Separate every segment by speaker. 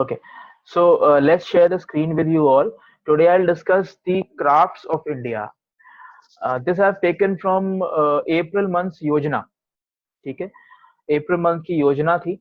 Speaker 1: Okay, so let's share the screen with you all. Today I'll discuss the crafts of India. This I've taken from April month's योजना. ठीक है, April month की योजना थी.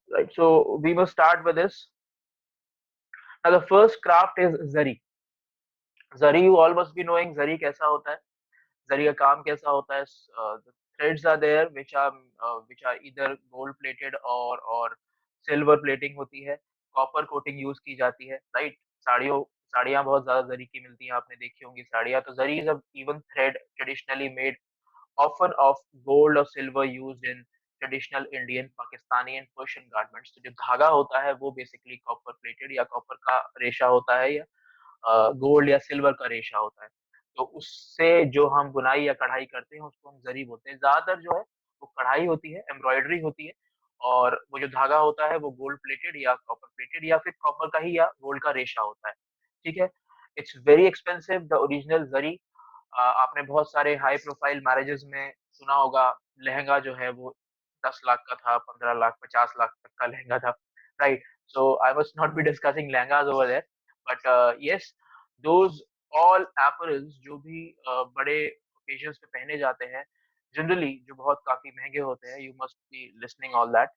Speaker 1: Right, so we must start with this. Now the first craft is zari. Zari, you all must be knowing zari कैसा होता है. Zari का काम कैसा होता है. The threads are there which are either gold plated or silver plating होती है. Copper coating use की जाती है, right? साड़ियाँ बहुत ज्यादा जरी की मिलती हैं, आपने देखी होंगी साड़ियाँ. तो जरी is a even thread traditionally made often of gold or silver used in traditional Indian, Pakistani and Persian garments. तो जो धागा होता है वो बेसिकली कॉपर प्लेटेड या कॉपर का रेशा होता है, या गोल्ड या सिल्वर का रेशा होता है. तो उससे जो हम बुनाई या कढ़ाई करते हैं उसको हम जरी बोलते हैं. ज्यादातर जो है वो कढ़ाई होती है, एम्ब्रॉयडरी होती है, और वो जो धागा होता है वो गोल्ड प्लेटेड या कॉपर प्लेटेड या फिर कॉपर का ही या गोल्ड का रेशा होता है. ठीक है. It's very expensive the original zari. आपने बहुत सारे हाई प्रोफाइल मैरिजेस में सुना होगा, लहंगा जो है वो 10 लाख का था, 15 लाख, 50 लाख तक का लहंगा था, right? So I must not be discussing lehengas over there, but yes, those all apparels जो भी बड़े ओकेजन्स पे पहने जाते हैं, जनरली जो बहुत काफी महंगे होते हैं, you must be listening all that.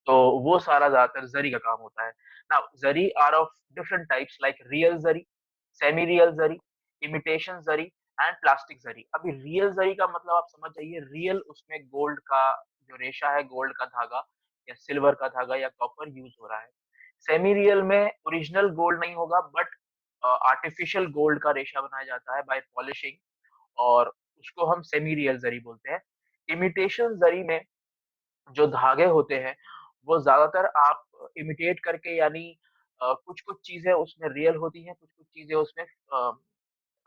Speaker 1: तो वो सारा ज्यादातर जरी का काम होता है. Now zari are of different types like real zari, semi real zari, imitation zari and plastic zari. अभी रियल जरी का मतलब आप समझ जाइए, रियल उसमें गोल्ड का जो रेशा है, गोल्ड का धागा या सिल्वर का धागा या कॉपर यूज हो रहा है. सेमी रियल में ओरिजिनल गोल्ड नहीं होगा, बट आर्टिफिशियल गोल्ड का रेशा बनाया जाता है बाय पॉलिशिंग, और उसको हम सेमी रियल जरी बोलते हैं. इमिटेशन जरी में जो धागे होते हैं वो ज्यादातर आप इमिटेट करके, यानी कुछ कुछ चीजें उसमें रियल होती हैं, कुछ कुछ चीजें उसमें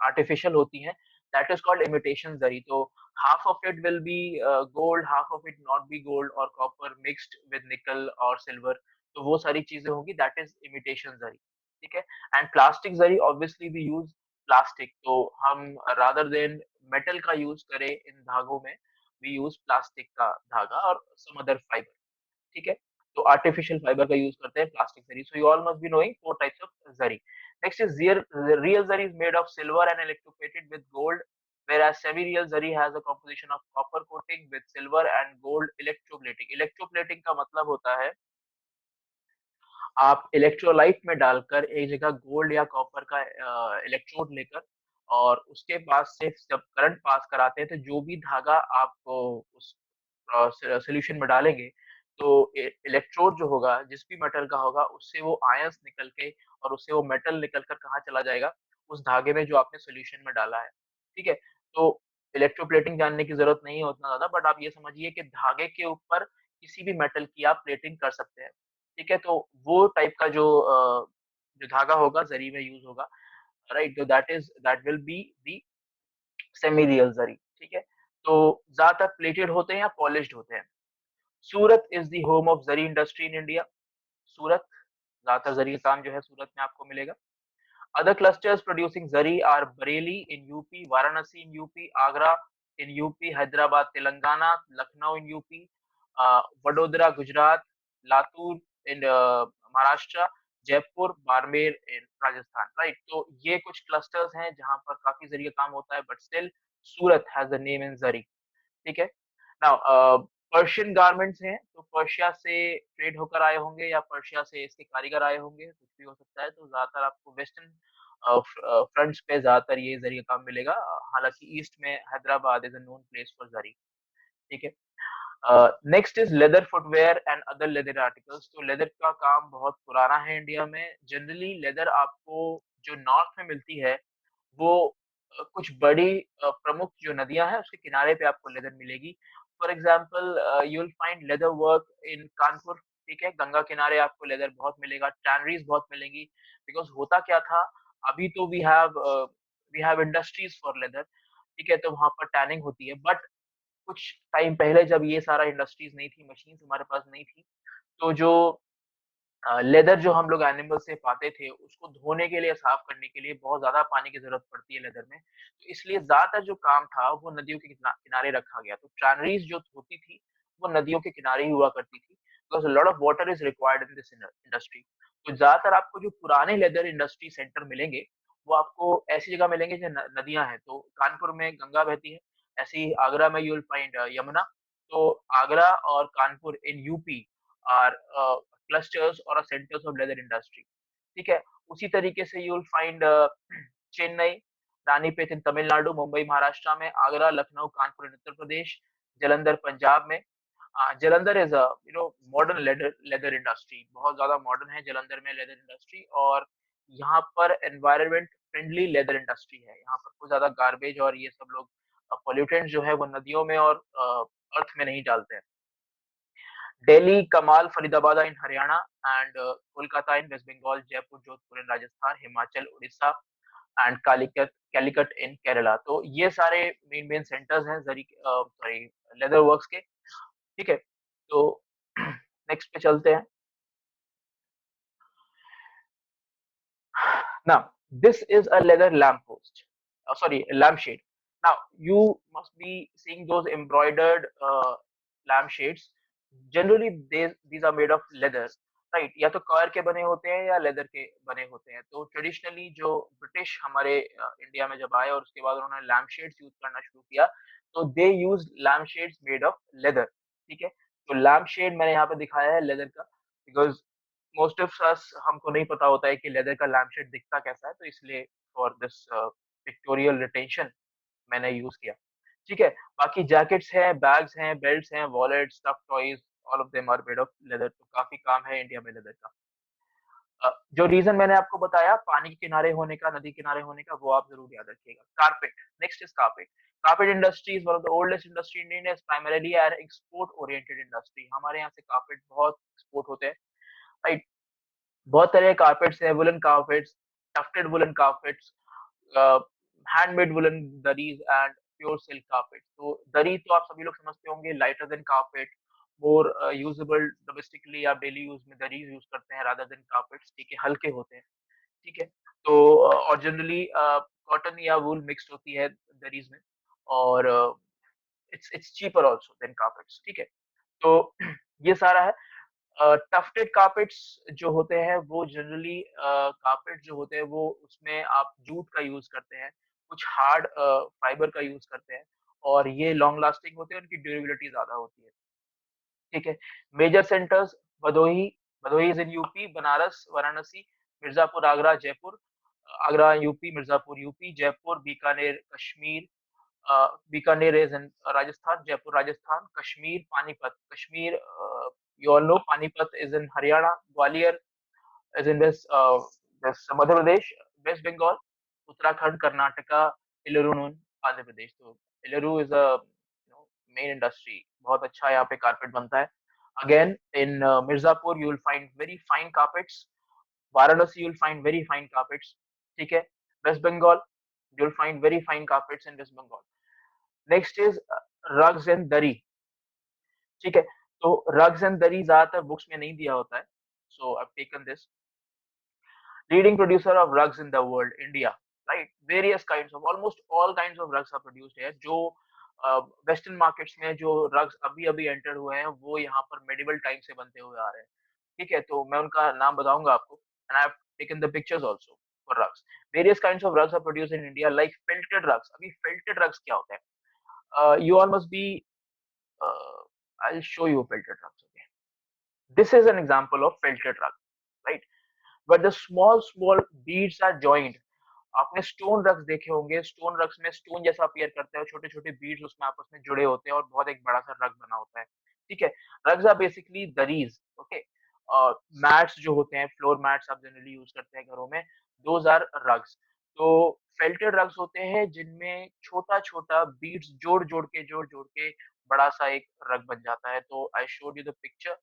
Speaker 1: आर्टिफिशियल होती हैं. दैट इज कॉल्ड इमिटेशन जरी. तो half of it will be gold, half of it not be gold और कॉपर मिक्स्ड विद निकल और सिल्वर. तो वो सारी चीजें होंगी, दैट इज इमिटेशन जरी. ठीक है. And plastic zari, obviously we use plastic. तो हम रादर देन मेटल का यूज करें इन धागों में, वी यूज प्लास्टिक का धागा और सम अदर फाइबर. ठीक है. तो आर्टिफिशियल फाइबर का यूज करते हैं plastic zari. So you all must be knowing four types of zari. Next is real zari is made of silver and electroplated with gold, whereas semi-real zari has a composition of copper coating with silver and gold electroplating. Electroplating का मतलब होता है आप electrolyte में डालकर एक जगह gold या कॉपर का इलेक्ट्रोड लेकर, और उसके पास से जब करंट पास कराते हैं, तो जो भी धागा आप उस सॉल्यूशन में डालेंगे, तो इलेक्ट्रोड जो होगा जिस भी मेटल का होगा, उससे वो आयंस निकल के और उससे वो मेटल निकल कर कहाँ चला जाएगा, उस धागे में जो आपने सॉल्यूशन में डाला है. ठीक है. तो इलेक्ट्रोप्लेटिंग जानने की जरूरत नहीं है उतना ज्यादा, बट आप ये समझिए कि धागे के ऊपर किसी भी मेटल की आप प्लेटिंग कर सकते हैं. ठीक है. तो वो टाइप का जो धागा होगा जरी में यूज होगा, राइट? तो that will be the semi real zari. ठीक है. तो ज्यादातर प्लेटेड होते हैं या पॉलिश्ड होते हैं. Surat is the home of zari industry in India. Surat, ज्यादातर जरी का काम जो है सूरत में आपको मिलेगा. Other clusters producing zari are Bareilly in UP, Varanasi in UP, Agra in UP, Hyderabad, Telangana, Lucknow in UP, Vadodara, Gujarat, Latur in Maharashtra, Jaipur, Barmer in Rajasthan, right? तो ये कुछ क्लस्टर्स हैं जहाँ पर काफ़ी ज़रिए काम होता है, but still Surat has the name in zari, ठीक है? नाउ पर्शियन गारमेंट्स हैं, तो पर्शिया से ट्रेड होकर आए होंगे या पर्शिया से इसके कारीगर आए होंगे, कुछ भी हो सकता है। तो ज़्यादातर आपको वेस्टर्न फ्रंट्स पे ज़्यादातर ये ज़री का काम मिलेगा। हालाँकि ईस्ट में Hyderabad is a known place for zari, ठीक है? Next is leather footwear and other leather articles. तो लेदर का काम बहुत पुराना है इंडिया में। जनरली लेदर आपको जो नॉर्थ में मिलती है, वो कुछ बड़ी प्रमुख जो नदियाँ हैं, उसके किनारे पे आपको लेदर मिलेगी। For example you will find leather work in Kanpur, ठीक है? गंगा किनारे आपको लेदर बहुत मिलेगा, टैनरीज़ बहुत मिलेंगी। बिकॉज़ होता क्या था, अभी तो we have industries for leather, ठीक है? तो वहाँ पर टैनिंग होती है, बट कुछ टाइम पहले जब ये सारा इंडस्ट्रीज़ नहीं थी, मशीन्स हमारे पास नहीं थी, तो जो लेदर जो हम लोग एनिमल से पाते थे, उसको धोने के लिए, साफ करने के लिए बहुत ज़्यादा पानी की ज़रूरत पड़ती है लेदर में। तो इसलिए ज़्यादातर जो काम था, वो नदियों के किनारे रखा गया। तो टैनरीज़ जो होती थी, वो नदियों के किनारे ही हुआ करती थी, because a lot of water is required in this industry. तो ज़्यादातर आपको जो पुराने लेदर इंडस्ट्री सेंटर मिलेंगे, वो आपको ऐसी जगह मिलेंगे जहाँ नदियाँ हैं। तो कानपुर में गंगा बहती है, ऐसे ही आगरा में यू विल फाइंड यमुना। तो आगरा और Kanpur in UP are clusters और सेंटर्स ऑफ लेदर इंडस्ट्री, ठीक है? उसी तरीके से you will find Chennai, Ranipet in Tamil Nadu, Mumbai Maharashtra में, आगरा, लखनऊ, कानपुर इन उत्तर प्रदेश, जालंधर पंजाब में। Jalandhar is a modern leather leather industry, बहुत ज़्यादा मॉडर्न है जालंधर में लेदर इंडस्ट्री। और यहाँ पर एनवायरनमेंट फ्रेंडली लेदर इंडस्ट्री है। यहाँ पर कोई ज़्यादा गार्बेज और ये सब लोग पॉल्यूटेंट्स जो है वो नदियों में और अर्थ में नहीं डालते हैं। Delhi, Kamal, Faridabad in Haryana, and Kolkata in West Bengal, Jaipur, Jodhpur in Rajasthan, Himachal, Odisha, and Calicut in Kerala. तो ये सारे मेन सेंटर्स हैं सॉरी लेदर वर्क्स के, ठीक है? तो नेक्स्ट पे चलते हैं। Now, this is a leather lamppost. Sorry, lampshade. Now, you must be seeing those embroidered lampshades. Generally, these are made of leather, right? या तो कॉयर के बने होते हैं या लेदर के बने होते हैं। तो ट्रेडिशनली जो ब्रिटिश हमारे इंडिया में जब आए और उसके बाद उन्होंने लैम्पशेड्स यूज करना शुरू किया, तो दे यूज लैम्पशेड्स मेड ऑफ लेदर, ठीक है? तो लैम्पशेड मैंने यहाँ पे दिखाया है लेदर का, बिकॉज मोस्ट ऑफ अस हमको नहीं पता होता है कि लेदर का लैम्पशेड दिखता कैसा है, तो इसलिए फॉर दिस पिक्टोरियल रिटेंशन मैंने यूज़ किया, ठीक है? बाकी जैकेट्स हैं, बैग्स हैं, बेल्ट्स हैं, wallet, stuffed toys, all of them are made of leather. तो काफ़ी काम है इंडिया में लेदर का। जो रीज़न मैंने आपको बताया पानी के किनारे होने का, नदी किनारे होने का, वो आप ज़रूर याद रखिएगा। Carpet, next is carpet. Carpet industry is one of the oldest industry in India. Is primarily an export oriented industry. हमारे यहाँ से कारपेट बहुत एक्सपोर्ट होते हैं, राइट? बहुत तरह के कारपेट्स हैं, woollen carpets, tufted woollen carpets, handmade woollen dhurries and pure silk carpet. तो दरी तो आप सभी लोग समझते होंगे, lighter than carpet, more usable domestically, आप डेली यूज में दरीज यूज करते हैं रादर देन कारपेट्स, ठीक है? हल्के होते हैं, ठीक है? तो और जनरली कॉटन या वूल मिक्स्ड होती है दरीज में, और it's cheaper also than carpets, ठीक है? तो ये सारा है। टफ्टेड कारपेट्स जो होते हैं वो जनरली कारपेट जो होते हैं वो उसमें आप जूट का यूज़ करते हैं, कुछ हार्ड फाइबर का यूज़ करते हैं, और ये लॉन्ग लास्टिंग होते हैं, उनकी ड्यूरेबिलिटी ज़्यादा होती है, ठीक है? Major centres Bhadohi, Bhadohi is in UP, Banaras, Varanasi, Mirzapur, Agra, Jaipur, Agra UP, Mirzapur UP, Jaipur, Bikaner, Kashmir, Bikaner is in Rajasthan, Jaipur Rajasthan, Kashmir, Panipat, Kashmir you all know Panipat is in Haryana, Gwalior is in this Madhya Pradesh, West Bengal, Uttarakhand, Karnataka, Illaru in Andhra Pradesh. So Illaru is a main industry. बहुत अच्छा यहाँ पे carpet बनता है. Again in Mirzapur you will find very fine carpets. Varanasi you will find very fine carpets. ठीक है? West Bengal you will find very fine carpets in West Bengal. Next is rugs and dari. ठीक है? तो rugs and दरी ज़्यादातर books में नहीं दिया होता है। So I have taken this. Leading producer of rugs in the world, India, right? Various kinds of almost all kinds of rugs are produced here. जो वेस्टर्न मार्केट्स में जो रग्स अभी-अभी एंटर हुए हैं, वो यहाँ पर मेडिवल टाइम से बनते हुए आ रहे हैं। ठीक है? तो मैं उनका नाम बताऊँगा आपको and I have taken the pictures also for rugs. Various kinds of rugs are produced in India like felted rugs. अभी फेल्टेड रग्स क्या होता है? You all must be uh, I'll show you felted rugs. Okay, this is an example of felted rug, right? Where the small beads are joined. आपने stone rugs देखे होंगे, stone rugs में stone जैसा appear करता है, छोटे-छोटे beads उसमें आपस में जुड़े होते हैं और बहुत एक बड़ा-सा रग बना होता है, ठीक है? Rugs are basically dhurries, okay? Mats जो होते हैं, फ्लोर मैट्स आप जनरली यूज़ करते हैं घरों में, दोज़ आर रग्स। तो फेल्टेड रग्स होते हैं जिनमें छोटा-छोटा बीड्स जोड़-जोड़ के बड़ा-सा एक रग बन जाता है। तो I showed you the picture,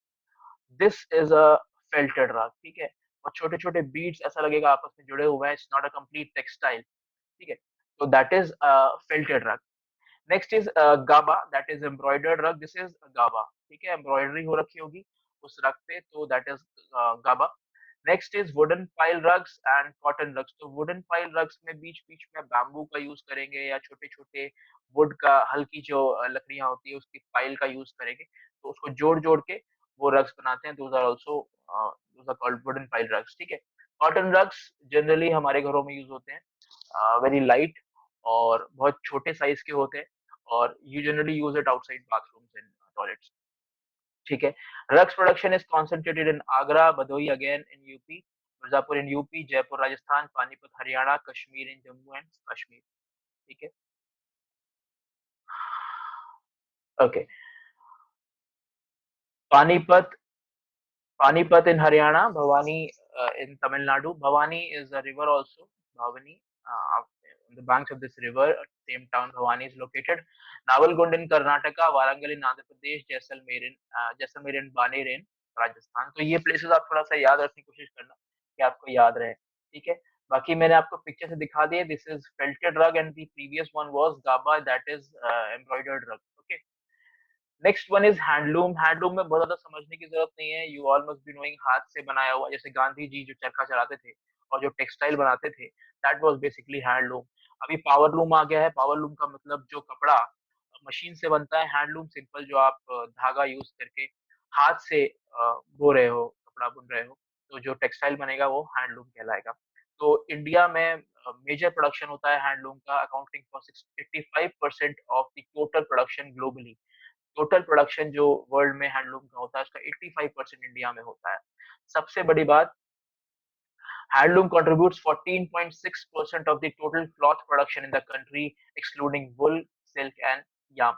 Speaker 1: this is a felted रग, ठीक है? और छोटे-छोटे बीड्स ऐसा लगेगा आपस में जुड़े हुए हैं, it's not a complete textile, ठीक है? तो that is felted rug. Next is gabba, that is embroidered rug, this is gabba, ठीक है? एम्ब्रॉयडरी हो रखी होगी उस रग पे, तो that is gabba. Next is wooden pile rugs and cotton rugs. तो वुडन पाइल रग्स में बीच-बीच में बैम्बू का यूज़ करेंगे या छोटे-छोटे वुड का हल्की जो लकड़ियाँ होती है उसकी पाइल का यूज़ करेंगे, तो उसको जोड़-जोड़ के वो रग्स बनाते हैं, those are also those are called wooden pile rugs, ठीक है? कॉटन रग्स जनरली हमारे घरों में यूज़ होते हैं, वेरी लाइट और बहुत छोटे साइज़ के होते हैं और you generally use it outside bathrooms and toilets, ठीक है? Rugs production is concentrated in Agra, Bhadohi again in UP, Mirzapur in UP, Jaipur Rajasthan, Panipat Haryana, Kashmir in Jammu and Kashmir, ठीक है? Okay, Panipat Panipat in Haryana, Bhavani in Tamil Nadu. Bhavani is a river also. Bhavani, on the banks of this river, same town Bhavani is located. Nawalgund in Karnataka, Warangal in Andhra Pradesh, Jaisalmer in Baner in Rajasthan. तो ये places आप थोड़ा सा याद रखने की कोशिश करना कि आपको याद रहे, ठीक है? बाकी मैंने आपको पिक्चर से दिखा दिए, this is felted rug and the previous one was gabba, that is embroidered rug, okay? Next one is handloom. Handloom में बहुत ज़्यादा समझने की ज़रूरत नहीं है, you all must be knowing, हाथ से बनाया हुआ, जैसे गांधी जी जो चरखा चलाते थे और जो टेक्सटाइल बनाते थे, दैट वाज़ बेसिकली हैंडलूम। अभी पावर लूम आ गया है, पावर लूम का मतलब जो कपड़ा मशीन से बनता है, हैंडलूम सिंपल जो आप धागा यूज़ करके हाथ से बो रहे हो, कपड़ा बुन रहे हो, तो जो टेक्सटाइल बनेगा वो हैंडलूम कहलाएगा। तो इंडिया में मेजर प्रोडक्शन होता है हैंडलूम का, accounting for 85% of the total production globally. Total production जो वर्ल्ड में हैंडलूम का होता है उसका 85% इंडिया में होता है। सबसे बड़ी बात, handloom contributes 14.6% of the total cloth production in the country excluding wool, silk and yarn,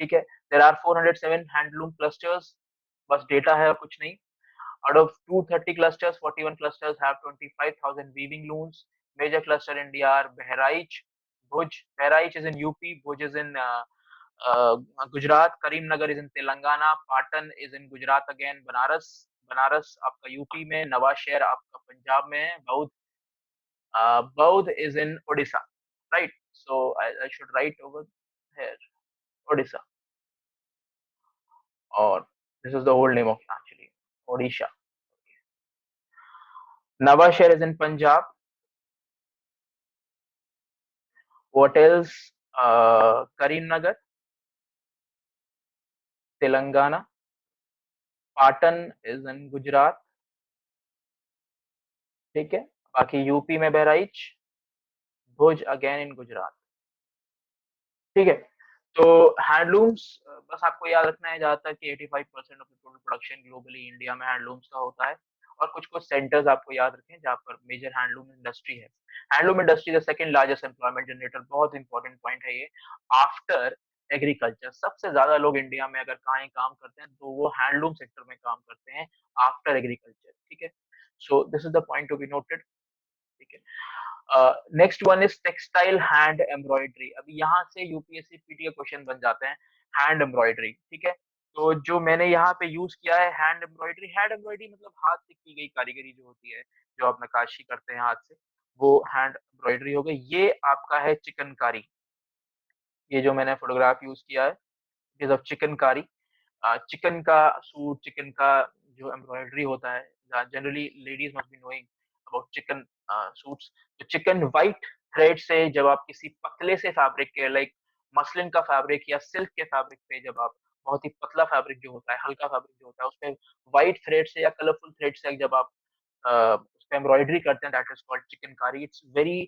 Speaker 1: ठीक है? देयर आर 407 हैंडलूम क्लस्टर्स, बस डेटा है और कुछ नहीं। Out of 230 clusters, 41 clusters have 25,000 weaving looms. Major cluster in DR, Bahraich, Bhuj. Bahraich is in UP, Bhuj is in uh, Gujarat, Karimnagar is in Telangana, Patan is in Gujarat again, Banaras आपका UP में, नवाशहर आपका पंजाब में है, बौद्ध is in Odisha, right? So I should write over here, Odisha, or this is the old name of actually Odisha. Navashehar is in Punjab. What else? Karimnagar, Telangana. Patan is in Gujarat, ठीक है? बाकी UP में बहराइच, भुज again in Gujarat, ठीक है? तो handlooms, बस आपको याद रखना है ज़्यादातर कि 85% of the total production globally India में हैंडलूम्स का होता है और कुछ-कुछ सेंटर्स आपको याद रखें जहाँ पर मेजर हैंडलूम इंडस्ट्री है। Handloom industry the second largest employment generator, बहुत इंपॉर्टेंट पॉइंट है ये, आफ्टर एग्रीकल्चर। सबसे ज़्यादा लोग इंडिया में अगर कहीं काम करते हैं तो वो हैंडलूम सेक्टर में काम करते हैं आफ्टर एग्रीकल्चर, ठीक है? So this is the point to be noted, ठीक है? Next one is textile hand embroidery. अभी यहाँ से यूपीएससी पीटी का क्वेश्चन बन जाते हैं, हैंड एम्ब्रॉयडरी, ठीक है? तो जो मैंने यहाँ पे यूज किया है हैंड एम्ब्रॉयडरी मतलब हाथ से की गई कारीगरी जो होती है, जो आप नक्काशी करते हैं हाथ से, वो हैंड एम्ब्रॉयडरी हो गई। ये आपका है चिकनकारी, ये जो मैंने फोटोग्राफ यूज किया है, it is of chikankari. Chicken का सूट, चिकन का जो एम्ब्रॉयडरी होता है, generally ladies must be knowing about chicken suits. तो चिकन व्हाइट थ्रेड से जब आप किसी पतले से फैब्रिक के, लाइक मसलिन का फैब्रिक या सिल्क के फैब्रिक पे जब आप बहुत ही पतला फैब्रिक जो होता है, हल्का फैब्रिक जो होता है, उसपे व्हाइट थ्रेड से या कलरफुल थ्रेड से जब आप उसपे एम्ब्रॉयडरी करते हैं, that is called chikankari. It's very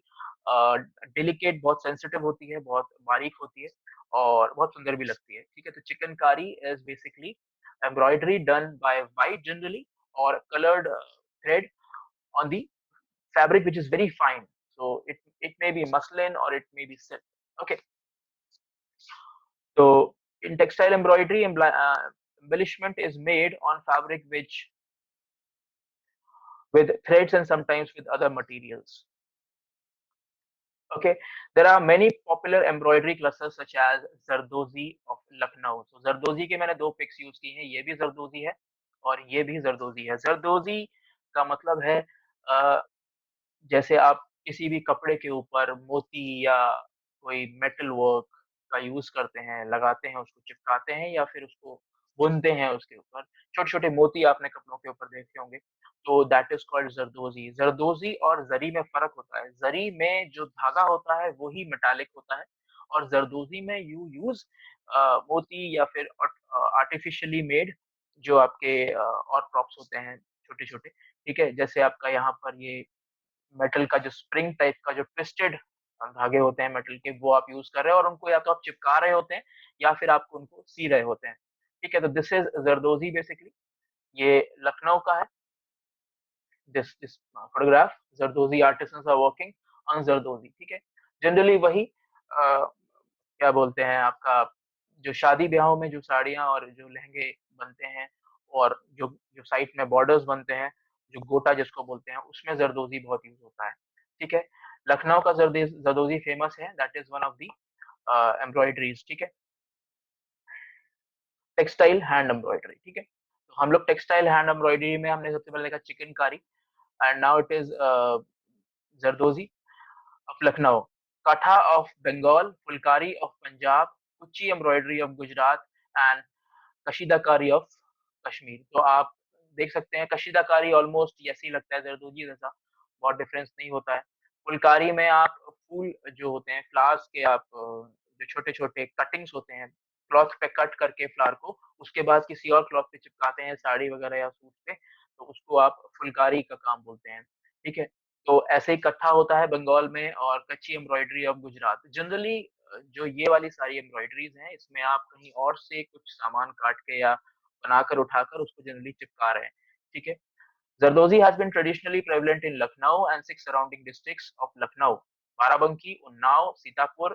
Speaker 1: delicate, बहुत सेंसिटिव होती है, बहुत बारीक होती है और बहुत सुंदर भी लगती है। ठीक है, तो chikankari is basically embroidery done by white generally और coloured thread on the fabric which is very fine. So it may be muslin or it may be silk. Okay. So in textile embroidery, embellishment is made on fabric which with threads and sometimes with other materials. Okay. There are many popular embroidery clusters such as Zardozi of Lucknow. So Zardozi के मैंने दो pics use की हैं, ये भी Zardozi है और ये भी Zardozi है। Zardozi का मतलब है जैसे आप किसी भी कपड़े के ऊपर मोती या कोई मेटल वर्क का यूज़ करते हैं, लगाते हैं, उसको चिपकाते हैं या फिर उसको बुनते हैं उसके ऊपर। छोटे-छोटे मोती आपने कपड़ों के ऊपर देखे होंगे, तो that is called zardozi. Zardozi और ज़री में फ़र्क होता है। ज़री में जो धागा होता है, वो ही मेटालिक होता है और ज़रदोज़ी में यू यूज़ मोती या फिर आर्टिफ़िशियली मेड जो आपके और प्रॉप्स होते हैं छोटे-छोटे, ठीक है? जैसे आपका यहाँ पर ये मेटल का जो स्प्रिंग टाइप का जो ट्विस्टेड धागे होते हैं मेटल के, वो आप यूज़ कर रहे हो और उनको या तो आप चिपका रहे होते हैं या फिर आप उनको सी रहे होते हैं। ठीक है? तो दिस इज़ ज़रदोज़ी बेसिकली। ये लखनऊ का है। This photograph Zardozi artisans are working on Zardozi, ठीक है? जनरली वही क्या बोलते हैं आपका जो शादी-ब्याहों में जो साड़ियाँ और जो लहंगे बनते हैं और जो जो साइड में बॉर्डर्स बनते हैं, जो गोटा जिसको बोलते हैं, उसमें ज़रदोज़ी बहुत यूज़ होता है, ठीक है? लखनऊ का ज़रदोज़ी फेमस है, that is one of the embroideries, ठीक है? टेक्सटाइल हैंड एम्ब्रॉयडरी, ठीक है? तो हम लोग टेक्सटाइल हैंड एम्ब्रॉयडरी में हमने सबसे पहले देखा chikankari and now it is Zardozi of Lucknow, Katha of Bengal, Fulkari of Punjab, Kuchi embroidery of Gujarat and कशीदाकारी ऑफ कश्मीर। तो आप देख सकते हैं कशीदाकारी ऑलमोस्ट ऐसे ही लगता है ज़रदोज़ी जैसा, बहुत डिफरेंस नहीं होता है। फुलकारी में आप फूल जो होते हैं फ्लावर्स के आप जो छोटे-छोटे कटिंग्स होते हैं, क्लॉथ पे कट करके फ्लावर को, उसके बाद किसी और क्लॉथ पे चिपकाते हैं साड़ी वगैरह या सूट पे, तो उसको आप फुलकारी का काम बोलते हैं, ठीक है? तो ऐसे ही कट्ठा होता है बंगाल में और कच्ची एम्ब्रॉयडरी ऑफ गुजरात। जनरली जो ये वाली सारी एम्ब्रॉयडरीज़ हैं, इसमें आप कहीं और से कुछ सामान काट के या बनाकर उठाकर उसको जनरली चिपका रहे हैं, ठीक है? Zardozi has been traditionally prevalent in Lucknow and six surrounding districts of Lucknow, Barabanki, Unnao, Sitapur,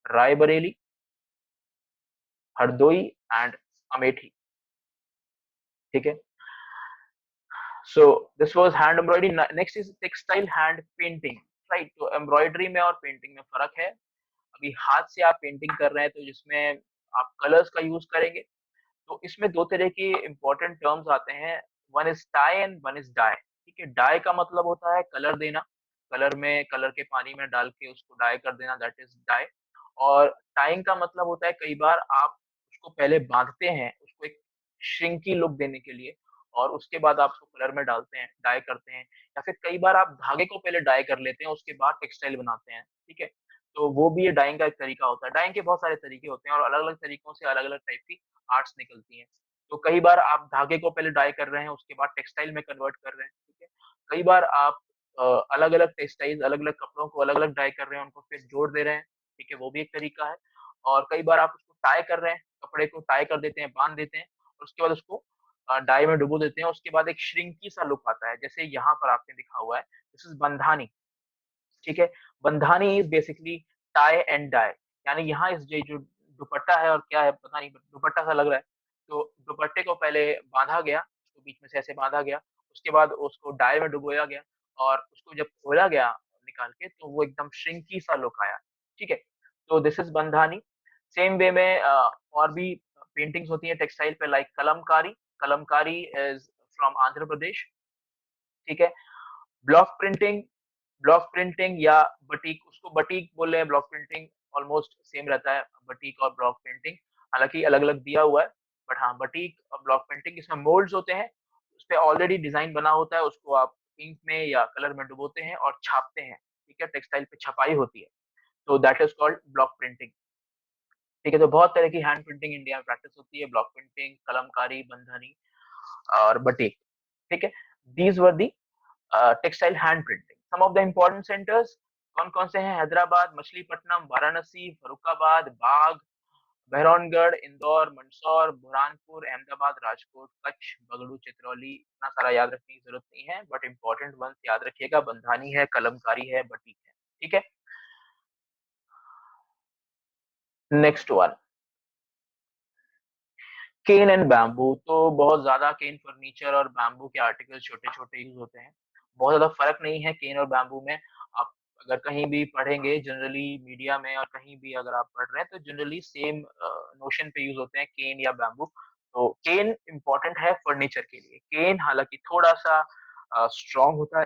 Speaker 1: Raebareli, Hardoi and Amethi, ठीक है? So this was hand embroidery. Next is textile hand painting, right? तो embroidery में और painting में फ़र्क है। अभी हाथ से आप पेंटिंग कर रहे हैं तो जिसमें आप कलर्स का यूज़ करेंगे, तो इसमें 2 तरह के इम्पोर्टेंट टर्म्स आते हैं, one is tie and one is dye, ठीक है? डाई का मतलब होता है कलर देना, कलर के पानी में डाल के उसको डाई कर देना दैट इज़ डाई और टाइंग का मतलब होता है कई बार आप उसको पहले बाँधते हैं, उसको एक श्रिंकी लुक देने के लिए और उसके बाद आप उसको कलर में डालते हैं, डाई करते हैं या फिर कई बार आप धागे को पहले डाई कर लेते हैं, उसके बाद टेक्सटाइल बनाते हैं, ठीक है? तो वो भी ये डाइंग का एक तरीका होता है। डाइंग के बहुत सारे तरीके होते हैं और अलग-अलग तरीकों से अलग-अलग टाइप की आर्ट्स निकलती हैं। तो कई बार आप धागे को पहले डाई कर रहे हैं, उसके बाद टेक्सटाइल में कन्वर्ट कर रहे हैं, ठीक है? कई बार आप अलग-अलग टेक्सटाइल्स, अलग-अलग कपड़ों को अलग-अलग डाई कर रहे हैं, उनको फिर जोड़ दे रहे हैं, ठीक है? वो भी एक तरीका है और कई बार आप उसको टाई कर रहे हैं, कपड़े को टाई कर देते हैं, बाँध देते हैं और उसके बाद उसको डाई में डुबो देते हैं, उसके बाद एक श्रिंकी सा लुक आता है। जैसे यहाँ पर आपने दिखा हुआ है, दिस इज़ बंधानी। ठीक है? Bandhani is basically tie and dye यानी यहाँ इस ये जो दुपट्टा है और क्या है पता नहीं दुपट्टा सा लग रहा है। तो दुपट्टे को पहले बाँधा गया, उसको बीच में से ऐसे बाँधा गया, उसके बाद उसको डाई में डुबोया गया और उसको जब खोला गया निकाल के तो वो एकदम श्रिंकी सा लुक आया। ठीक है? तो this is bandhani. Same way में और भी पेंटिंग्स होती हैं टेक्सटाइल पे like kalamkari. Kalamkari is from Andhra Pradesh. ठीक है? ब्लॉक प्रिंटिंग ब्लॉक प्रिंटिंग या बटीक उसको बटीक बोल रहे हैं ब्लॉक प्रिंटिंग ऑलमोस्ट सेम रहता है बटीक और ब्लॉक प्रिंटिंग हालांकि अलग-अलग दिया हुआ है बट हाँ बटीक और ब्लॉक प्रिंटिंग इसमें मोल्ड्स होते हैं उस पे ऑलरेडी डिजाइन बना होता है उसको आप इंक में या कलर में डुबोते हैं और छापते हैं ठीक है टेक्सटाइल पे छपाई होती है तो that is called block printing ठीक है, तो बहुत तरह की हैंड प्रिंटिंग इंडिया में प्रैक्टिस होती है, ब्लॉक प्रिंटिंग, कलमकारी, बंधनी और बटीक। ठीक है, these were the textile hand printing. Some of the important centres कौन कौन से हैं? हैदराबाद, मछलीपट्टनम, वाराणसी, फरुखाबाद, बाग, बहरौनगढ़, इंदौर, मंदसौर, बुरहानपुर, अहमदाबाद, राजकोट, कच्छ, बगड़ू, चित्रौली। इतना सारा याद रखने की जरूरत नहीं है, बट इंपॉर्टेंट वंस याद रखिएगा, बंधानी है, कलमकारी है, बटीक है। ठीक है, next one, cane and bamboo. तो बहुत ज्यादा केन फर्नीचर और बैम्बू के आर्टिकल छोटे छोटे यूज होते हैं। बहुत ज्यादा फर्क नहीं है केन और बैम्बू में। आप अगर कहीं भी पढ़ेंगे जनरली मीडिया में, और कहीं भी अगर आप पढ़ रहे हैं, तो जनरली सेम नोशन पे यूज होते हैं, केन या बैम्बू। तो केन इंपॉर्टेंट है फर्नीचर के लिए। केन हालांकि थोड़ा सा स्ट्रांग होता है,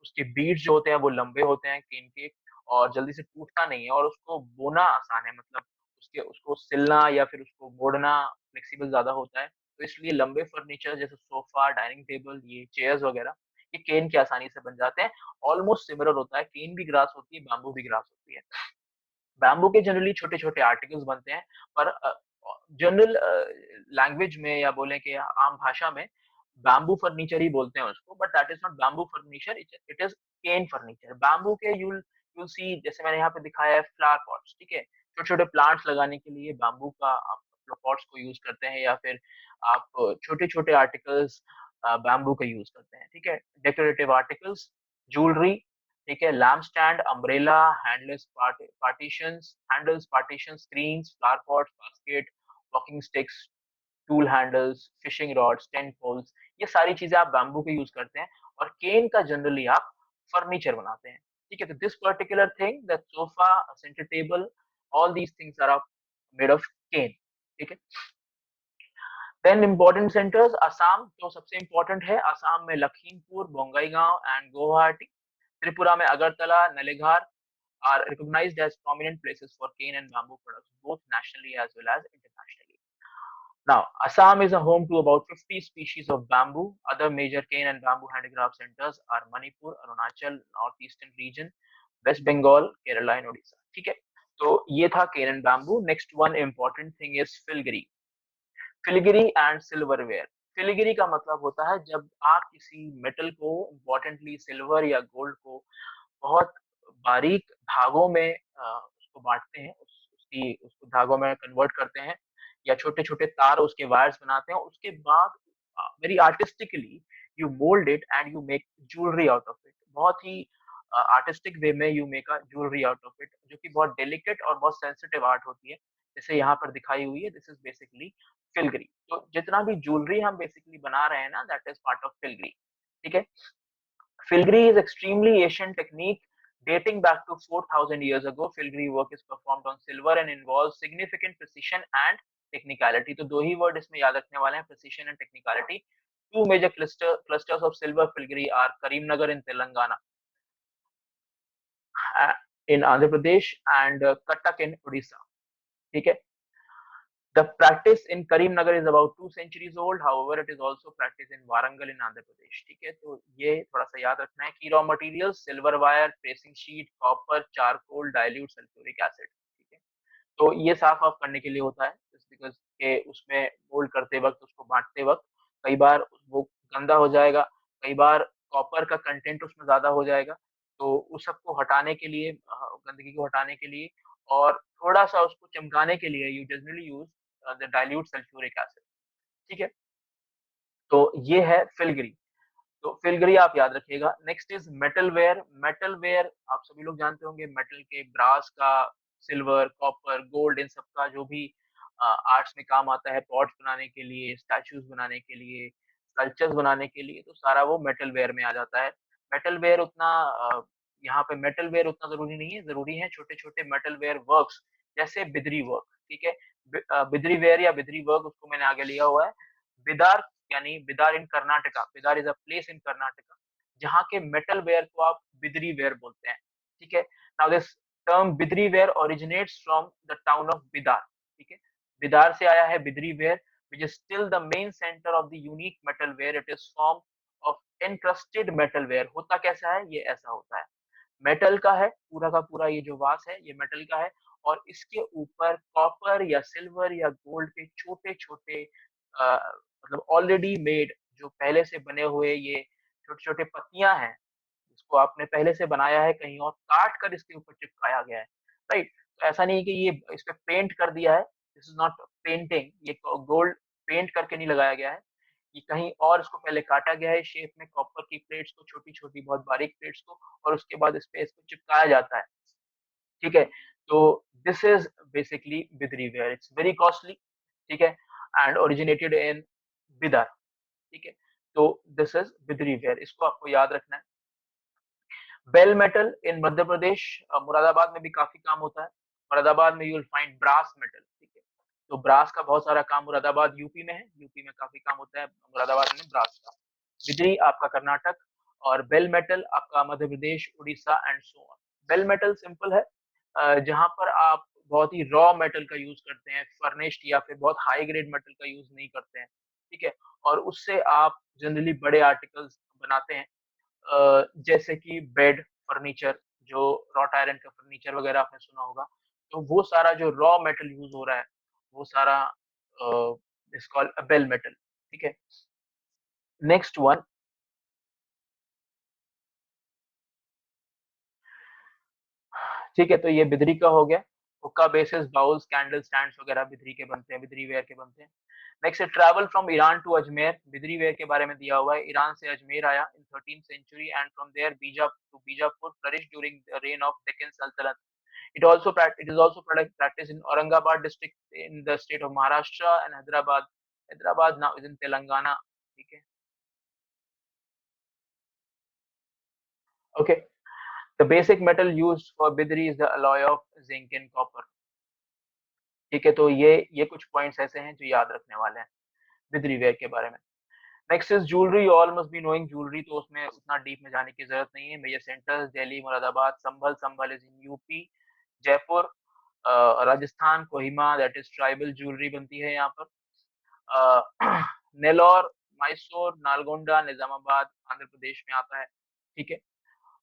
Speaker 1: उसके बीट्स जो होते हैं वो लंबे होते हैं केन के, और जल्दी से टूटता नहीं है, और उसको बोना आसान है, मतलब उसके उसको सिलना या फिर उसको मोड़ना फ्लेक्सिबल ज्यादा होता है। तो इसलिए लंबे फर्नीचर जैसे सोफा, डाइनिंग टेबल, ये चेयर्स वगैरह, ये केन के आसानी से बन जाते हैं। ऑलमोस्ट सिमिलर होता है, केन भी ग्रास होती है, बैम्बू भी ग्रास होती है। बैम्बू के जनरली छोटे छोटे आर्टिकल्स बनते हैं, पर जनरल लैंग्वेज में या बोले कि आम भाषा में बैम्बू फर्नीचर ही बोलते हैं उसको, but that is not bamboo furniture, it is cane furniture. Bamboo के यूल सी, जैसे मैंने यहाँ पे दिखाया है, फ्लावर पॉट्स। ठीक है, छोटे छोटे प्लांट्स लगाने के लिए बैम्बू का आप पॉट्स को यूज करते हैं, या फिर आप छोटे छोटे आर्टिकल्स बैम्बू का यूज करते हैं। ठीक है, डेकोरेटिव आर्टिकल्स, ज्वेलरी, ठीक है, lamp stand, umbrella, handless partitions, handles, partition, screens, flower pots, basket, walking sticks, tool handles, fishing rods, tent poles, ये सारी चीजें आप बैम्बू के यूज करते हैं। और केन का जनरली आप फर्नीचर बनाते हैं। ठीक है, तो this particular thing, the sofa, centre table, all these things are made of cane. ठीक है, देन इंपॉर्टेंट सेंटर्स, असम जो सबसे इंपॉर्टेंट है, असम में लखीमपुर, बोंगाईगांव एंड गुवाहाटी। त्रिपुरा में Agartala, नलेघार are recognized as prominent places for cane and bamboo products, both nationally as well as internationally. Now, Assam is a home to about 50 species of bamboo. Other major cane and bamboo handicraft centers are Manipur, Arunachal, Northeastern region, West Bengal, Kerala and Odisha. ठीक है, तो ये था cane and bamboo. Next one important thing is filigree. Filigree and silverware. Filigree का मतलब होता है जब आप किसी मेटल को, इम्पोर्टेंटली सिल्वर या गोल्ड को, बहुत बारीक धागों में उसको बांटते हैं, उसको धागों में कन्वर्ट करते हैं, या छोटे छोटे तार उसके वायर्स बनाते हैं। उसके बाद very artistically you mould it and you make jewellery out of it. बहुत ही आर्टिस्टिक वे में you make a jewellery out of it, जो कि बहुत डेलिकेट और बहुत सेंसिटिव आर्ट होती है, जैसे यहाँ पर दिखाई हुई है। This is basically filigree. तो जितना भी ज्वेलरी हम बेसिकली बना रहे हैं ना, दैट इज पार्ट ऑफ फिलग्री। ठीक है, Filigree is extremely ancient technique dating back to 4,000 years ago. Filigree work is performed on silver and involves significant precision and technicality. तो दो ही वर्ड इसमें याद रखने वाले हैं, precision and technicality. Two major clusters of silver filigree are Karimnagar in Telangana, in Andhra Pradesh, and Cuttack in Odisha. ठीक है, the practice in Karimnagar is about 2 centuries old. However, it is also practiced in Warangal in Andhra Pradesh. ठीक है, तो ये थोड़ा सा याद रखना है। की raw material, silver wire, tracing sheet, copper, charcoal, dilute sulphuric acid. ठीक है, तो ये साफ ऑफ करने के लिए होता है, बिकॉज के उसमें मोल्ड करते वक्त, उसको बांटते वक्त कई बार वो गंदा हो जाएगा, कई बार कॉपर का कंटेंट उसमें ज्यादा हो जाएगा। तो उस सबको हटाने के लिए, गंदगी को हटाने के लिए, और थोड़ा सा उसको चमकाने के लिए, you generally use the dilute sulphuric acid. ठीक है, तो ये है फिलग्री। तो फिलग्री आप याद रखिएगा। Next is metal ware. Metal ware आप सभी लोग जानते होंगे, मेटल के, ब्रास का, सिल्वर, कॉपर, गोल्ड, इन सब का जो भी आर्ट्स में काम आता है, पॉट्स बनाने के लिए, स्टैचूज बनाने के लिए, स्कल्पचर्स बनाने के लिए, तो सारा वो मेटल वेयर में आ जाता है। मेटल वेयर उतना यहाँ पे मेटल वेयर उतना जरूरी नहीं है, जरूरी है छोटे छोटे मेटल वेयर वर्क्स, जैसे बिदरी वर्क। ठीक है, बिदरी वेयर या बिदरी वर्क, उसको मैंने आगे लिया हुआ है। बिदार, यानी Bidar in Karnataka, Bidar is a place in Karnataka, जहाँ के मेटल वेयर को आप बिदरी वेयर बोलते हैं। ठीक है, now this term Bidri ware originates from the town of Bidar. ठीक है, बिदार से आया है Bidri ware, which is still the main center of the unique metal ware. It is form of encrusted metal ware. होता कैसा है, ये ऐसा होता है, मेटल का है पूरा का पूरा, ये जो वास है ये मेटल का है, और इसके ऊपर कॉपर या सिल्वर या गोल्ड के छोटे-छोटे मतलब ऑलरेडी मेड जो पहले से बने हुए ये छोटे-छोटे पत्तियाँ हैं, इसको आपने पहले से बनाया है कहीं और काट कर इसके ऊपर चिपकाया गया है, राइट? तो ऐसा नहीं है कि ये इस पे पेंट कर दिया है, दिस इज़ नॉट पेंटिंग, ये गोल्ड पेंट करके नहीं लगाया गया है। ये कहीं और इसको पहले काटा गया है शेप में कॉपर की प्लेट्स को छोटी-छोटी बहुत बारीक प्लेट्स को और उसके बाद इस पे इसको चिपकाया जाता है, ठीक है? तो this is basically Bidri ware, it's very costly, ठीक है? एंड ओरिजिनेटेड इन बिदर, ठीक है? तो दिस इज़ बिदरी वेयर, इसको आपको याद रखना है। Bell metal in Madhya Pradesh Moradabad में भी काफ़ी काम होता है। मुरादाबाद में you will find brass metal, ठीक है? तो ब्रास का बहुत सारा काम मुरादाबाद यूपी में है, यूपी में काफ़ी काम होता है मुरादाबाद में ब्रास का। बिजली आपका कर्नाटक और बेल मेटल आपका Madhya Pradesh, Orissa and so on. Bell metal simple है जहाँ पर आप बहुत ही रॉ मेटल का यूज़ करते हैं, फर्निश्ड या फिर बहुत हाई ग्रेड मेटल का यूज़ नहीं करते हैं, ठीक है? और उससे आप जनरली बड़े आर्टिकल्स बनाते हैं। जैसे कि बेड, फर्नीचर जो रॉट आयरन का फर्नीचर वगैरह आपने सुना होगा। तो वो सारा जो रॉ मेटल यूज़ हो रहा है, वो सारा is called a bell metal, ठीक है? नेक्स्ट वन ठीक है, तो ये बिदरी का हो गया। हुक्का बेसेस, बाउल्स, कैंडल स्टैंड्स वगैरह बिदरी के बनते हैं, बिदरी वेयर के बनते हैं। नेक्स्ट है travel from Iran to Ajmer, Bidri ware के बारे में दिया हुआ है। ईरान से अजमेर आया in 13th century and from there Bijapur flourished during the reign of Deccan Sultanate. It is also practiced in Aurangabad district in the state of Maharashtra and Hyderabad. Hyderabad now is in Telangana. ठीक है, okay. The basic metal used for bidri is the alloy of zinc and copper. ठीक है, तो ये कुछ points ऐसे हैं जो याद रखने वाले हैं बिदरी वेयर के बारे में। Next is jewellery, you all must be knowing jewellery, तो उसमें उतना डीप में जाने की जरूरत नहीं है। Major centres Delhi, Moradabad, Sambhal, Sambhal is in UP, Jaipur, Rajasthan, Kohima that is tribal jewellery बनती है यहाँ पर। नेल्लोर, मैसूर, नालगोंडा, निजामाबाद आंध्र प्रदेश में आता है, ठीक है?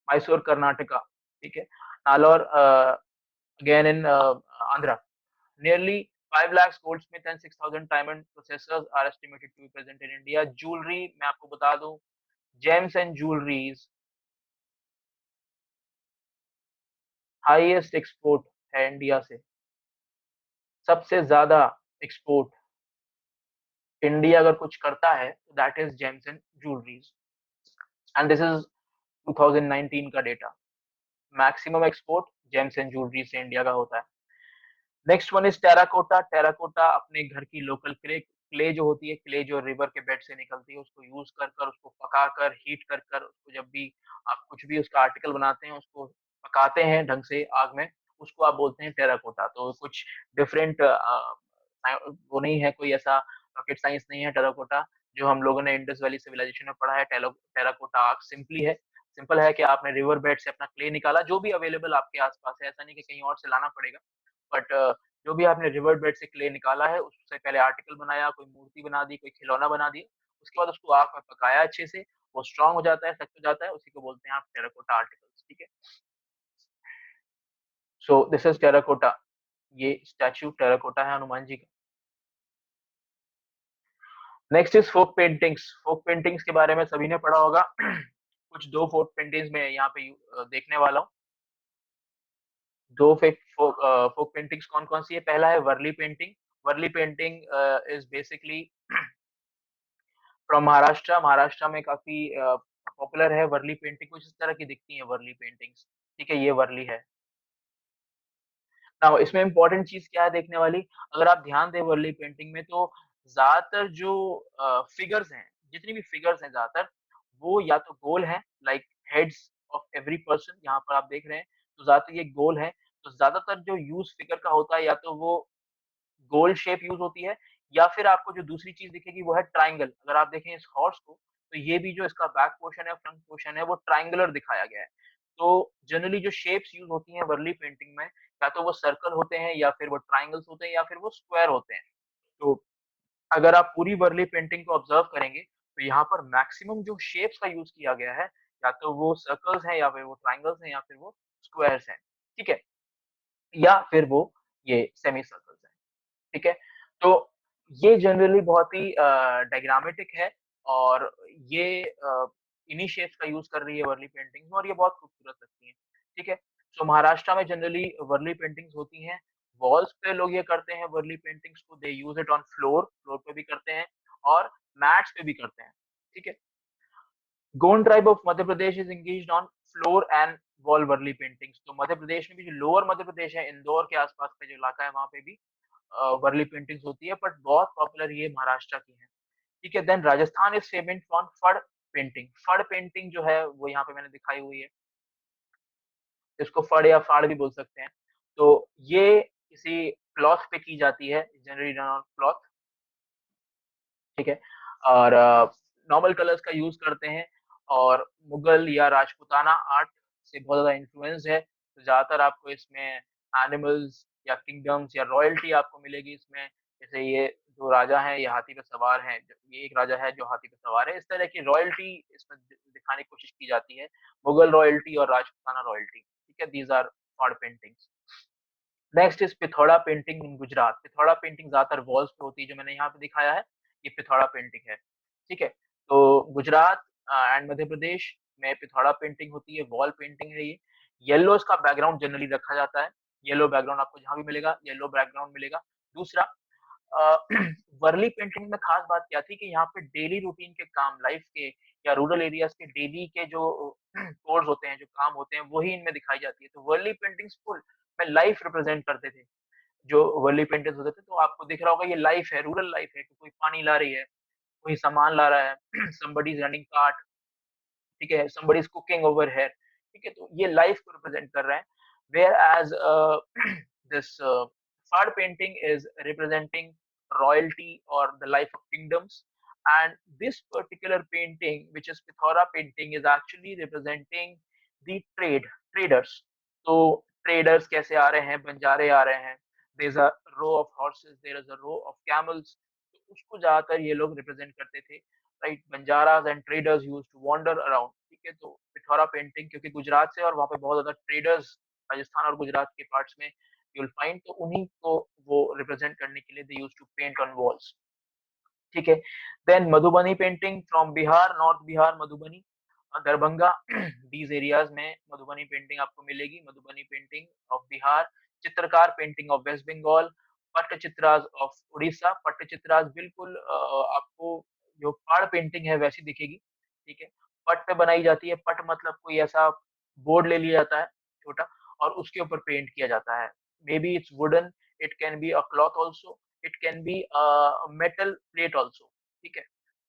Speaker 1: मैसूर कर्नाटका, ठीक है? Nellore again in Andhra. Nearly 5 lakhs goldsmith and 6,000 diamond processors are estimated to be present in India. Jewelry मैं आपको बता दूं, gems and jewelries highest export है इंडिया से। सबसे ज्यादा एक्सपोर्ट इंडिया अगर कुछ करता है तो that is James and jewelleries and this is 2019 का data. Maximum export James and jewellery से इंडिया का होता है। Next one is terracotta. Terracotta अपने घर की लोकल क्ले क्ले जो होती है, क्ले जो रिवर के बेड से निकलती है, उसको यूज कर कर उसको पका कर हीट कर कर उसको जब भी आप कुछ भी उसका आर्टिकल बनाते हैं, उसको पकाते हैं ढंग से आग में, उसको आप बोलते हैं टेराकोटा। तो कुछ डिफरेंट वो नहीं है, कोई ऐसा रॉकेट साइंस नहीं है टेराकोटा। जो हम लोगों ने इंडस वैली सिविलाइजेशन में पढ़ा है, टेराकोटा आर्ट सिंपली है, सिंपल है कि आपने रिवर बेड से अपना क्ले निकाला, जो भी अवेलेबल आपके आसपास है, ऐसा नहीं कि कहीं और से लाना पड़ेगा। बट जो भी आपने रिवर बेड से क्ले निकाला है, उससे पहले आर्टिकल बनाया, कोई मूर्ति बना दी, कोई खिलौना बना दिया, उसके बाद उसको आग में पकाया अच्छे से, वो स्ट्रॉन्ग हो जाता है, सख्त हो जाता है, उसी को बोलते हैं आप टेराकोटा आर्टिकल्स, ठीक है? सो दिस इज टेराकोटा, ये स्टैच्यू टेराकोटा है हनुमान जी का। Next is folk paintings. Folk paintings के बारे में सभी ने पढ़ा होगा। कुछ दो फोक पेंटिंग्स में यहाँ पे देखने वाला हूँ। दो फोक पेंटिंग्स कौन-कौन सी है? पहला है Warli painting. Warli painting is basically from Maharashtra. Maharashtra में काफ़ी पॉपुलर है वर्ली पेंटिंग, कुछ इस तरह की दिखती है वर्ली पेंटिंग्स, ठीक है? ये वर्ली है। नाउ इसमें इम्पोर्टेंट चीज़ क्या है देखने वाली? अगर आप ध्यान दें वर्ली पेंटिंग में तो ज़्यादातर जो फिगर्स हैं, जितनी भी फिगर्स हैं ज़्यादातर, वो या तो गोल हैं, like heads of every person यहाँ पर आप देख रहे हैं, तो ज़्यादातर ये गोल हैं। तो ज़्यादातर जो यूज़ फिगर का होता है या तो वो गोल शेप यूज़ होती है या फिर आपको जो दूसरी चीज़ दिखेगी वो है ट्रायंगल। अगर आप देखें इस हॉर्स को, तो ये भी जो इसका बैक पोर्शन है, फ्रंट पोर्शन है, वो ट्रायंगुलर दिखाया गया है। तो जनरली जो शेप्स यूज़ होती हैं वर्ली पेंटिंग में, या तो वो सर्कल होते हैं या फिर वो ट्रायंगल्स होते हैं या फिर वो स्क्वायर होते हैं। तो अगर आप पूरी वर्ली पेंटिंग को ऑब्जर्व करेंगे, तो यहाँ पर मैक्सिमम जो शेप्स का यूज़ किया गया है, या तो वो सर्कल्स हैं या फिर वो ट्रायंगल्स हैं या फिर वो स्क्वायर्स हैं। ठीक है? या फिर वो ये सेमी सर्कल्स हैं, ठीक है? तो ये जनरली बहुत ही डायग्रामेटिक है और ये इन्हीं शेप्स का यूज़ कर रही है वर्ली पेंटिंग्स में और ये बहुत खूबसूरत लगती हैं, ठीक है? सो महाराष्ट्र में जनरली वर्ली पेंटिंग्स होती हैं, वॉल्स पे लोग ये करते हैं वर्ली पेंटिंग्स को, they use it on floor, floor पे भी करते हैं और मैट्स पे भी करते हैं, ठीक है? Gond tribe of Madhya Pradesh is engaged on floor and wall Warli paintings. तो मध्य प्रदेश में भी जो लोअर मध्य प्रदेश है, इंदौर के आसपास का जो इलाका है, वहाँ पे भी वर्ली पेंटिंग्स होती है, बट बहुत पॉपुलर ये महाराष्ट्र की है, ठीक है? Then Rajasthan is famous for Phad painting. Phad painting जो है वो यहाँ पे मैंने दिखाई हुई है, इसको फड़ या फाड़ भी बोल सकते हैं। तो ये किसी क्लॉथ पे की जाती है, जनरली डन ऑन क्लॉथ, ठीक है? और नॉर्मल कलर्स का यूज़ करते हैं और मुगल या राजपूताना आर्ट से बहुत ज़्यादा इन्फ्लुएंस्ड है। तो ज़्यादातर आपको इसमें एनिमल्स या किंगडम्स या रॉयल्टी आपको मिलेगी इसमें। जैसे ये जो राजा हैं, ये हाथी पे सवार हैं। ये एक राजा है जो हाथी पे सवार है। इस तरह की रॉयल्टी इसमें दिखाने की कोशिश की जाती है। मुगल रॉयल्टी और राजपूताना रॉयल्टी, ठीक है? दीज़ आर फाड़ paintings. Next is Pithora painting in Gujarat. Pithora painting ज़्यादातर वॉल्स पे होती है, जो मैंने यहाँ पे दिखाया है, ये पिथौरा पेंटिंग है, ठीक है? तो गुजरात एंड मध्य प्रदेश में पिथौरा पेंटिंग होती है, वॉल पेंटिंग है ये। येलो इसका बैकग्राउंड जनरली रखा जाता है, येलो बैकग्राउंड आपको जहाँ भी मिलेगा, येलो बैकग्राउंड मिलेगा। दूसरा अ, वर्ली पेंटिंग में खास बात क्या थी कि यहाँ पे डेली रूटीन के काम, लाइफ के या रूरल एरियाज़ के डेली के जो कोर्स होते हैं, जो काम होते हैं, वही इनमें दिखाई जाती है। तो वर्ली पेंटिंग्स फुल में लाइफ रिप्रेजेंट करते थे। जो वर्ली पेंटर्स होते थे, तो आपको दिख रहा होगा ये लाइफ है, रूरल लाइफ है कि कोई पानी ला रही है, कोई सामान ला रहा है, समबडी इज़ रनिंग कार्ट, ठीक है? Somebody is cooking over here, ठीक है? तो ये लाइफ को रिप्रेजेंट कर रहा है। Whereas this fad painting is representing royalty or the life of kingdoms, and this particular painting, which is Pithora painting, is actually representing the traders. तो traders कैसे आ रहे हैं, बंजारे आ रहे हैं, there is a row of horses, there is a row of camels, तो उसको ज़्यादातर ये लोग रिप्रेजेंट करते थे, right? Banjaras and traders used to wander around, ठीक है? तो पिथौरा पेंटिंग क्योंकि गुजरात से और वहाँ पे बहुत ज़्यादा ट्रेडर्स राजस्थान और गुजरात के पार्ट्स में यू विल फाइंड, तो उन्हीं को वो रिप्रेजेंट करने के लिए they used to paint on walls, ठीक है? Then Madhubani painting from Bihar, north Bihar, Madhubani, Darbhanga, these areas में मधुबनी पेंटिंग आपको मिलेगी। Madhubani painting of Bihar, Chitrakar painting of West Bengal, Pattachitras of Orissa. Pattachitras बिल्कुल आपको जो पहाड़ पेंटिंग है वैसी दिखेगी, ठीक है? पट पे बनाई जाती है, पट मतलब कोई ऐसा बोर्ड ले लिया जाता है छोटा और उसके ऊपर पेंट किया जाता है। Maybe it's wooden, it can be a cloth also, it can be a metal plate also, ठीक है?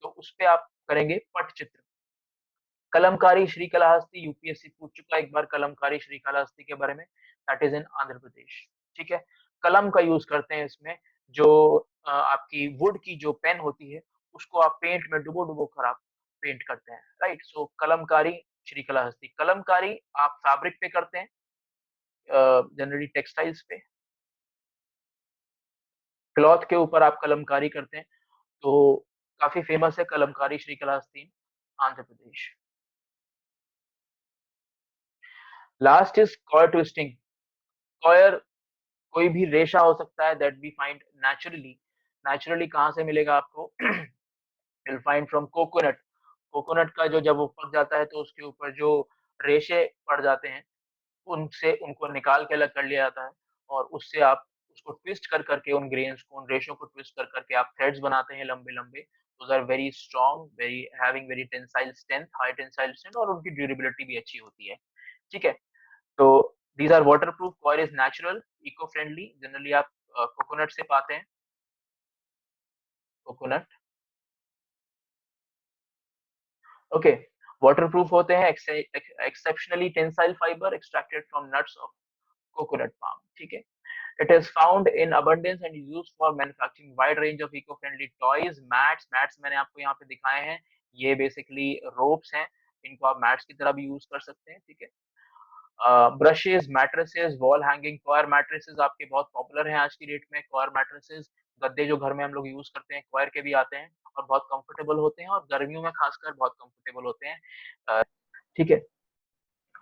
Speaker 1: तो उसपे आप करेंगे पटचित्र। कलमकारी श्रीकालाहस्ती, यूपीएससी पूछ चुका है एक बार कलमकारी श्रीकालाहस्ती के बारे में, that is in Andhra Pradesh, ठीक है? कलम का यूज़ करते हैं इसमें, जो आपकी वुड की जो पेन होती है, उसको आप पेंट में डुबो-डुबो कर आप पेंट करते हैं, राइट? सो कलमकारी श्रीकालाहस्ती। कलमकारी आप फैब्रिक पे करते हैं, जनरली टेक्सटाइल्स पे, क्लॉथ के ऊपर आप कलमकारी करते हैं, तो काफ़ी फेमस है kalamkari Srikalahasti, Andhra Pradesh. Last is coir twisting. Coir कोई भी रेशा हो सकता है that we find naturally. Naturally कहाँ से मिलेगा आपको? Will find from coconut. Coconut का जो जब वो पक जाता है तो उसके ऊपर जो रेशे पड़ जाते हैं, उनसे उनको निकाल के अलग कर लिया जाता है और उससे आप उसको ट्विस्ट कर करके उन ग्रेन्स को, उन रेशों को ट्विस्ट कर करके आप थ्रेड्स बनाते हैं लंबे-लंबे। Those are very strong, very having very tensile strength, high tensile strength और उनकी ड्यूरेबिलिटी भी अच्छी होती है। ठीक है? तो these are waterproof, coir is natural, eco-friendly, generally आप कोकोनट से पाते हैं, कोकोनट, ओके। वाटरप्रूफ होते हैं, exceptionally tensile fibre extracted from nuts of coconut palm, ठीक है? It is found in abundance and is used for manufacturing wide range of eco-friendly toys, mats। Mats मैंने आपको यहाँ पे दिखाए हैं, ये बेसिकली रोप्स हैं, इनको आप मैट्स की तरह भी यूज कर सकते हैं, ठीक है? Brushes, mattresses, wall hanging coir mattresses आपके बहुत पॉपुलर हैं आज की डेट में। कॉयर मैट्रेसेस, गद्दे जो घर में हम लोग यूज करते हैं, कॉयर के भी आते हैं और बहुत कंफर्टेबल होते हैं और गर्मियों में खासकर बहुत कंफर्टेबल होते हैं। ठीक है?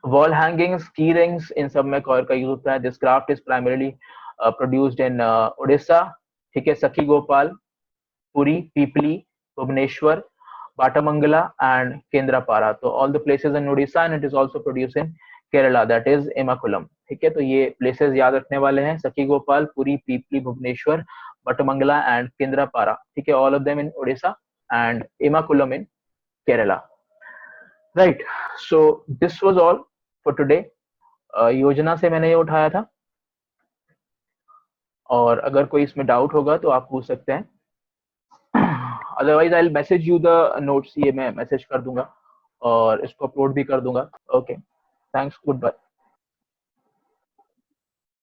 Speaker 1: वॉल हैंगिंग्स, की रिंग्स, इन सब में कॉयर का यूज होता है। This craft is primarily produced in Orissa, ठीक है, सखी गोपाल, पुरी, पीपली, भुवनेश्वर, बाटामंगला एंड केंद्रापारा। तो all the places in Orissa and it is also produce in Kerala, that is Ernakulam. ठीक है, तो ये प्लेसेस याद रखने वाले हैं, सखी गोपाल, पुरी, पीपली, भुवनेश्वर, बाटामंगला एंड केंद्रापारा। ठीक है, all of them in Orissa and Ernakulam in Kerala. Right, so this was all for today. योजना से मैंने ये उठाया था, और अगर कोई इसमें डाउट होगा तो आप पूछ सकते हैं। Otherwise I will message you the notes, ये मैं मैसेज कर दूंगा और इसको अपलोड भी कर दूंगा। Okay, thanks, good bye.